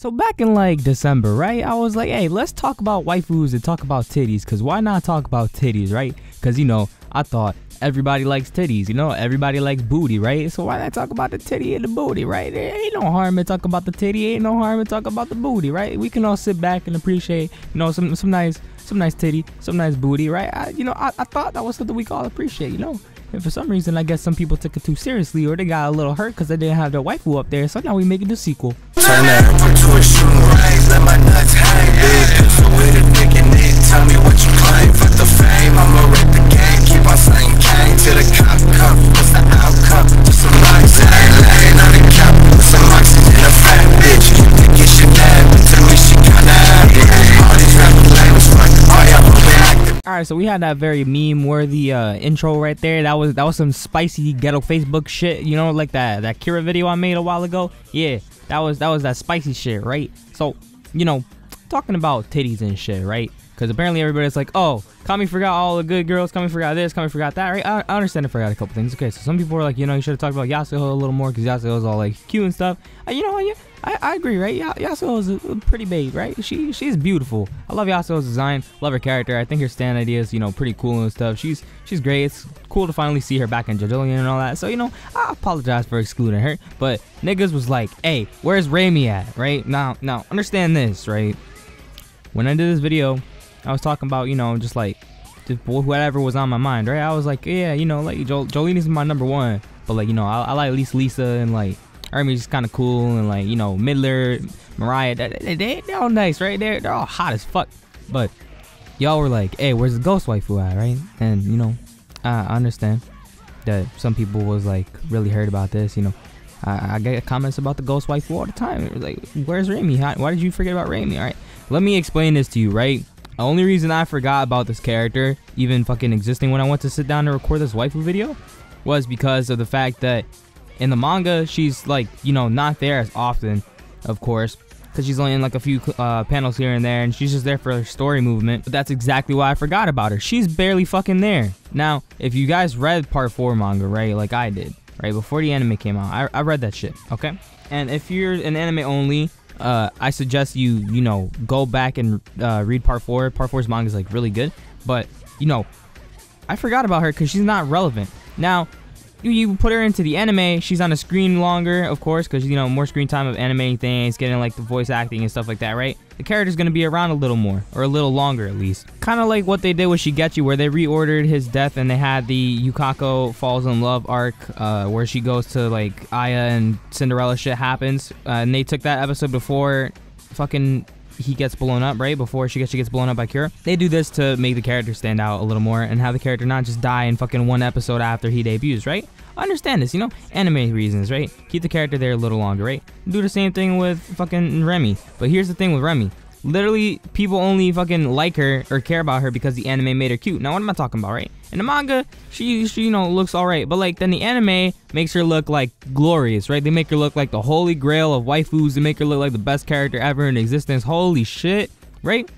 So back in like December, right, I was like, hey, let's talk about waifus and talk about titties, because why not talk about titties, right? Because, you know, I thought everybody likes titties, you know, everybody likes booty, right? So why not talk about the titty and the booty, right? There ain't no harm in talk about the titty, ain't no harm in talk about the booty, right? We can all sit back and appreciate, you know, some nice titty, some nice booty, right? I thought that was something we could all appreciate, you know? And for some reason, I guess some people took it too seriously, or they got a little hurt because they didn't have their waifu up there. So now we making the sequel. Turn that to a shooting range, let my nuts hang. Big pistol with a dick in it. Tell me what you claim. Fuck the fame, I'ma rip the game. Keep on saying gang to the cop cup. What's the outcome? Just some lights, laying on the cap. With some oxygen, a fat bitch. You think you should have, but to me she kinda happy. All these rappers labels fuck. All y'all overactive. Alright, so we had that very meme-worthy intro right there. That was some spicy ghetto Facebook shit, you know, like that Kira video I made a while ago. Yeah, that was that spicy shit, right? So, you know, talking about titties and shit, right? Because apparently everybody's like, oh, Kami forgot all the good girls, Kami forgot this, Kami forgot that, right? I understand I forgot a couple things. Okay, so some people were like, you know, you should have talked about Yasuho a little more because Yasuho's all like cute and stuff. You know what? Yeah, I agree, right? Yasuho's a pretty babe, right? She's beautiful. I love Yasuho's design, love her character. I think her stand idea is, you know, pretty cool and stuff. She's great. It's cool to finally see her back in JoJo and all that. So, you know, I apologize for excluding her. But niggas was like, hey, where's Raimi at, right? Now, understand this, right? When I did this video, I was talking about, you know, just whatever was on my mind, right? I was like, yeah, you know, like Jolene is my #1, but like, you know, I like at least Lisa and like Ermi's just kind of cool, and like, you know, Midler, Mariah, they're all nice, right? They're all hot as fuck. But y'all were like, hey, where's the ghost waifu at, right? And you know, I understand that some people was like really hurt about this, you know. I get comments about the ghost waifu all the time. It was like, where's Raimi? Why did you forget about Raimi? All right, let me explain this to you, right? The only reason I forgot about this character even fucking existing when I went to sit down to record this waifu video was because of the fact that in the manga, she's like, you know, not there as often, of course, because she's only in like a few panels here and there, and she's just there for her story movement. But that's exactly why I forgot about her. She's barely fucking there. Now, if you guys read part 4 manga, right, like I did, right, before the anime came out, I read that shit, okay? And if you're an anime only, I suggest you know, go back and read part 4. Part 4's manga is like really good, but you know, I forgot about her because she's not relevant. Now, you put her into the anime, she's on the screen longer, of course, because, you know, more screen time of animating things, getting like the voice acting and stuff like that, right? The character's gonna be around a little more, or a little longer at least. Kind of like what they did with Shigechi, where they reordered his death and they had the Yukako falls in love arc, where she goes to like Aya and Cinderella shit happens, and they took that episode before fucking he gets blown up, right? Before Shigechi gets blown up by Kira. They do this to make the character stand out a little more and have the character not just die in fucking 1 episode after he debuts, right? I understand this, you know, anime reasons, right? Keep the character there a little longer, right? Do the same thing with fucking Remy. But here's the thing with Remy. Literally, people only fucking like her or care about her because the anime made her cute. Now, what am I talking about, right? In the manga, she you know, looks alright. But like, then the anime makes her look like glorious, right? They make her look like the holy grail of waifus. They make her look like the best character ever in existence. Holy shit, right?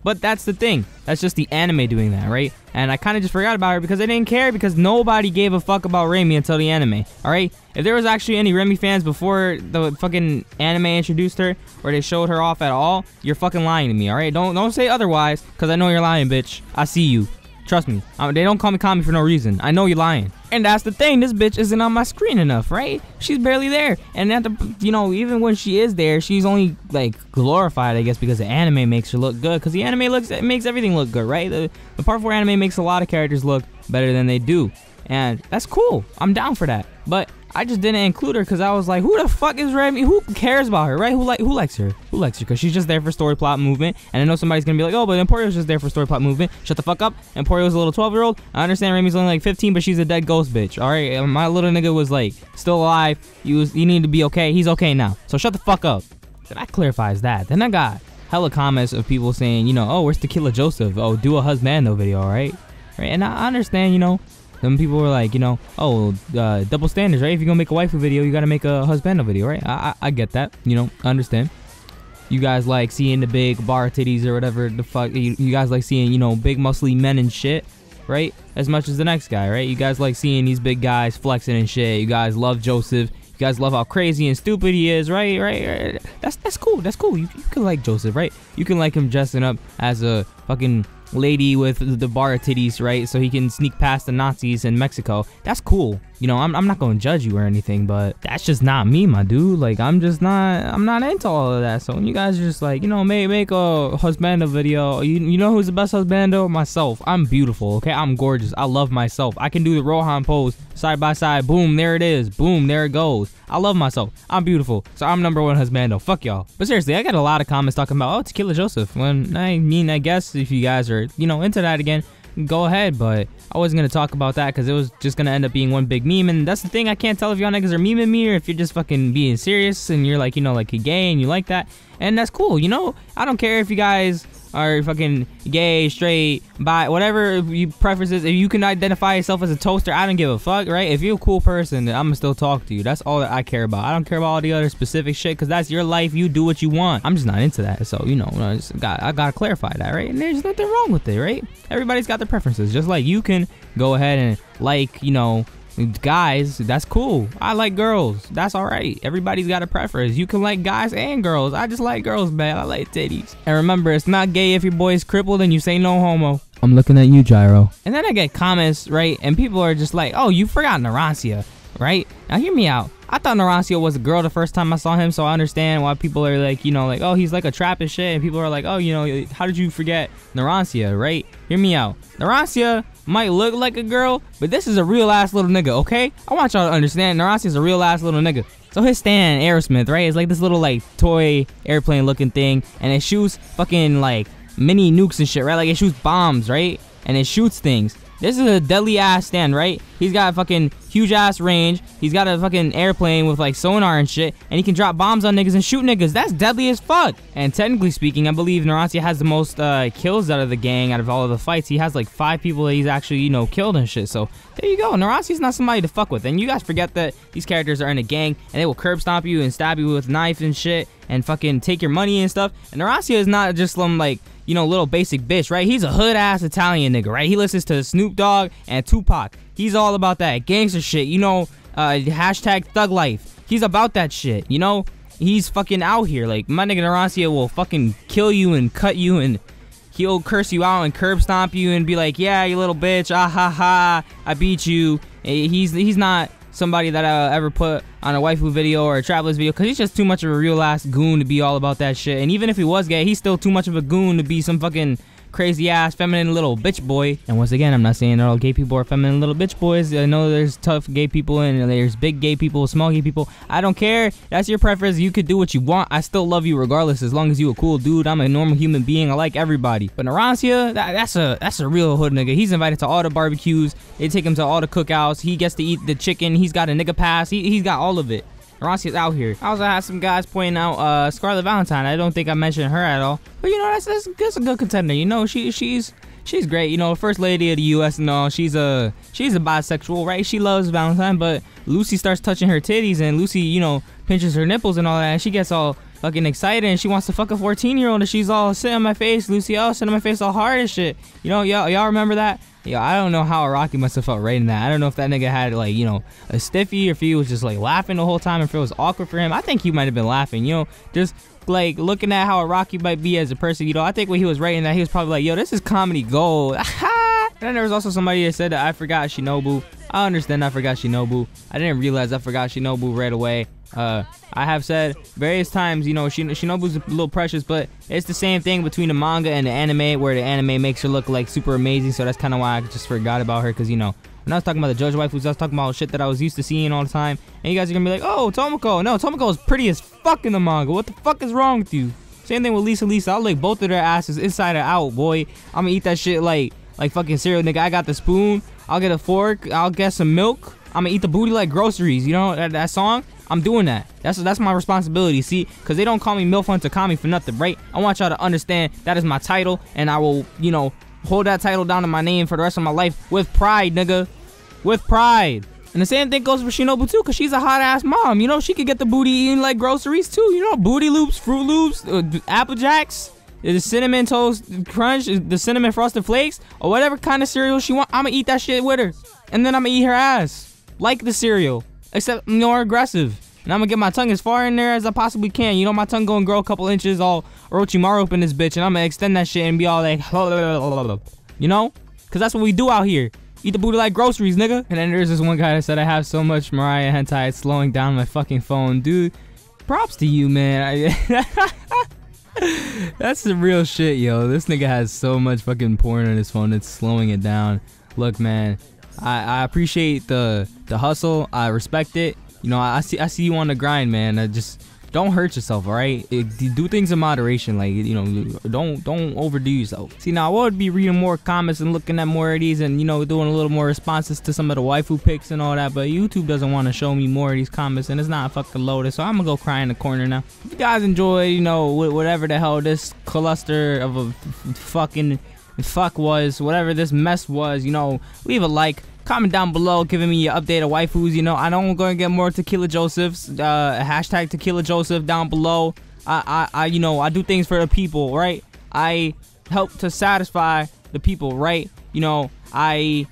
But that's the thing. That's just the anime doing that, right? And I kind of just forgot about her because I didn't care, because nobody gave a fuck about Remy until the anime, alright? If there was actually any Remy fans before the fucking anime introduced her, or they showed her off at all, you're fucking lying to me, alright? Don't say otherwise, because I know you're lying, bitch. I see you. Trust me. They don't call me Kami for no reason. I know you're lying. And that's the thing. This bitch isn't on my screen enough, right? She's barely there. And at the, you know, even when she is there, she's only like glorified, I guess, because the anime makes her look good. Because the anime makes everything look good, right? The part 4 anime makes a lot of characters look better than they do. And that's cool. I'm down for that. But I just didn't include her because I was like, who the fuck is Remy? Who cares about her, right? Who likes her? Who likes her? Because she's just there for story plot movement. And I know somebody's going to be like, oh, but Emporio's just there for story plot movement. Shut the fuck up. Emporio's a little 12-year-old. I understand Remy's only like 15, but she's a dead ghost bitch. All right? And my little nigga was like still alive. You need to be okay. He's okay now. So shut the fuck up. So that clarifies that. Then I got hella comments of people saying, you know, oh, where's Tequila Joseph? Oh, do a husbando video, all right? Right? And I understand, you know, some people were like, you know, oh, double standards, right? If you're gonna make a waifu video, you gotta make a husbando video, right? I get that, you know, I understand. You guys like seeing the big bar titties or whatever the fuck. You guys like seeing, you know, big muscly men and shit, right? As much as the next guy, right? You guys like seeing these big guys flexing and shit. You guys love Joseph. You guys love how crazy and stupid he is, right? That's cool. That's cool. You can like Joseph, right? You can like him dressing up as a fucking lady with the bar titties, right? So he can sneak past the Nazis in Mexico. That's cool. You know, I'm not gonna judge you or anything, but that's just not me, my dude. Like, I'm not into all of that. So when you guys are just like, you know, make a husbando video, you know who's the best husbando? Myself. I'm beautiful, okay? I'm gorgeous. I love myself. I can do the Rohan pose side by side. Boom, there it is. Boom, there it goes. I love myself. I'm beautiful. So I'm #1 husbando. Fuck y'all. But seriously, I got a lot of comments talking about, oh, Tequila Joseph. When I mean, I guess if you guys are, you know, into that again, go ahead, but I wasn't gonna talk about that because it was just gonna end up being one big meme. And that's the thing, I can't tell if y'all niggas are memeing me or if you're just fucking being serious and you're like, you know, like, you're gay and you like that, and that's cool. You know, I don't care if you guys are fucking gay, straight, bi, whatever you preferences. If you can identify yourself as a toaster, I don't give a fuck, right? If you're a cool person, then I'm gonna still talk to you. That's all that I care about. I don't care about all the other specific shit because that's your life. You do what you want. I'm just not into that. So, you know, I gotta clarify that, right? And there's nothing wrong with it, right? Everybody's got their preferences. Just like you can go ahead and like, you know, guys, that's cool. I like girls, that's all right. Everybody's got a preference. You can like guys and girls. I just like girls, man. I like titties. And remember, it's not gay if your boy is crippled and you say no homo. I'm looking at you, Gyro. And then I get comments, right, and people are just like, oh, you forgot Narancia, right? Now hear me out. I thought Narancia was a girl the first time I saw him, so I understand why people are like, you know, like, oh, he's like a trap and shit, and people are like, oh, you know, how did you forget Narancia, right? Hear me out. Narancia might look like a girl, but this is a real ass little nigga, okay? I want y'all to understand, Narancia is a real ass little nigga. So his stand, Aerosmith, right, is like this little like toy airplane looking thing, and it shoots fucking like mini nukes and shit, right? Like it shoots bombs, right? And it shoots things. This is a deadly ass stand, right? He's got a fucking huge ass range. He's got a fucking airplane with like sonar and shit, and he can drop bombs on niggas and shoot niggas. That's deadly as fuck. And technically speaking, I believe Narancia has the most kills out of the gang, out of all of the fights. He has like 5 people that he's actually, you know, killed and shit. So there you go. Narancia's not somebody to fuck with. And you guys forget that these characters are in a gang and they will curb stomp you and stab you with knife and shit and fucking take your money and stuff. And Narancia is not just some like, you know, little basic bitch, right? He's a hood ass Italian nigga, right? He listens to Snoop Dogg and Tupac. He's all about that gangster shit, you know, hashtag thug life. He's about that shit, you know? He's fucking out here. Like, my nigga Narancia will fucking kill you and cut you, and he'll curse you out and curb stomp you and be like, yeah, you little bitch, ah ha ha, I beat you. He's not somebody that I'll ever put on a waifu video or a travelers video, because he's just too much of a real ass goon to be all about that shit. And even if he was gay, he's still too much of a goon to be some fucking crazy ass feminine little bitch boy. And once again, I'm not saying that all gay people are feminine little bitch boys. I know there's tough gay people and there's big gay people, small gay people. I don't care. That's your preference. You could do what you want. I still love you regardless, as long as you a cool dude. I'm a normal human being. I like everybody. But Narancia, that's a real hood nigga. He's invited to all the barbecues. They take him to all the cookouts. He gets to eat the chicken. He's got a nigga pass. He's got all of it. Narancia's out here. I also had some guys pointing out Scarlett Valentine. I don't think I mentioned her at all, but you know, that's a good contender. You know, she's great. You know, first lady of the U.S. and all. She's a bisexual, right? She loves Valentine, but Lucy starts touching her titties, and Lucy, you know, pinches her nipples and all that, and she gets all fucking excited, and she wants to fuck a 14-year-old, and she's all, sit on my face, Lucy, oh, sit on my face all hard and shit. You know, y'all remember that? Yo, I don't know how Rocky must have felt writing that. I don't know if that nigga had, like, you know, a stiffy, or if he was just, like, laughing the whole time, if it was awkward for him. I think he might have been laughing, you know, just, like, looking at how Rocky might be as a person, you know. I think when he was writing that, he was probably like, yo, this is comedy gold. And then there was also somebody that said that I forgot Shinobu. I understand I forgot Shinobu. I didn't realize I forgot Shinobu right away. I have said various times, you know, Shinobu's a little precious, but it's the same thing between the manga and the anime, where the anime makes her look like super amazing. So that's kind of why I just forgot about her, because, you know, when I was talking about the JoJo waifus, I was talking about shit that I was used to seeing all the time. And you guys are gonna be like, oh, Tomoko. No, Tomoko is pretty as fuck in the manga. What the fuck is wrong with you? Same thing with Lisa. I'll lick both of their asses inside and out, boy. I'm gonna eat that shit like fucking cereal, nigga. I got the spoon. I'll get a fork. I'll get some milk. I'm gonna eat the booty like groceries. You know that song? I'm doing that. That's my responsibility, see? Because they don't call me Milf Hunter Kami for nothing, right? I want y'all to understand that is my title, and I will, you know, hold that title down to my name for the rest of my life with pride, nigga. With pride. And the same thing goes for Shinobu, too, because she's a hot-ass mom. You know, she could get the booty eating like groceries, too. You know, Booty Loops, Fruit Loops, Apple Jacks, the Cinnamon Toast Crunch, the Cinnamon Frosted Flakes, or whatever kind of cereal she wants. I'm going to eat that shit with her. And then I'm going to eat her ass. Like the cereal. Except more aggressive. And I'm gonna get my tongue as far in there as I possibly can. You know, my tongue gonna grow a couple inches all Orochimaru up in this bitch, and I'm gonna extend that shit and be all like, you know? Cause that's what we do out here. Eat the booty like groceries, nigga. And then there's this one guy that said I have so much Mariah hentai it's slowing down my fucking phone. Dude, props to you, man. That's the real shit, yo. This nigga has so much fucking porn on his phone, it's slowing it down. Look, man, I appreciate the hustle. I respect it. You know, I see you on the grind, man. I just don't hurt yourself, all right? Do things in moderation, like, you know, don't overdo yourself. See, now I would be reading more comments and looking at more of these and, you know, doing a little more responses to some of the waifu pics and all that, but YouTube doesn't want to show me more of these comments and it's not fucking loaded, so I'm gonna go cry in the corner now. If you guys enjoy, you know, whatever the hell this cluster of a fucking fuck was, whatever this mess was, you know, leave a like. Comment down below giving me your update of waifus. You know, I know I'm going to get more Tequila Josephs. Hashtag Tequila Joseph down below. You know, I do things for the people, right? I help to satisfy the people, right? You know, I'm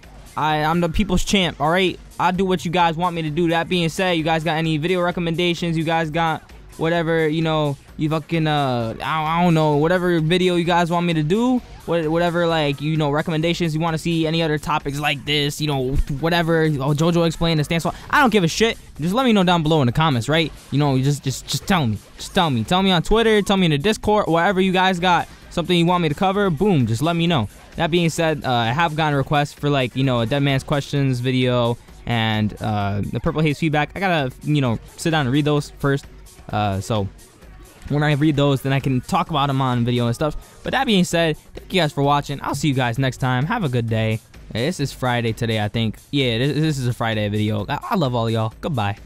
the people's champ, all right? I do what you guys want me to do. That being said, you guys got any video recommendations? You guys got whatever, you know, you fucking, I don't know, whatever video you guys want me to do, whatever, like, you know, recommendations you want to see, any other topics like this, you know, whatever, JoJo explained the stance. I don't give a shit. Just let me know down below in the comments, right? You know, just tell me. Just tell me. Tell me on Twitter, tell me in the Discord, wherever you guys got something you want me to cover, boom, just let me know. That being said, I have gotten requests for, like, you know, a Dead Man's Questions video and the Purple Haze feedback. I gotta, you know, sit down and read those first. So when I read those, then I can talk about them on video and stuff. But that being said, thank you guys for watching. I'll see you guys next time. Have a good day. This is Friday today, I think. Yeah, this is a Friday video. I love all y'all. Goodbye.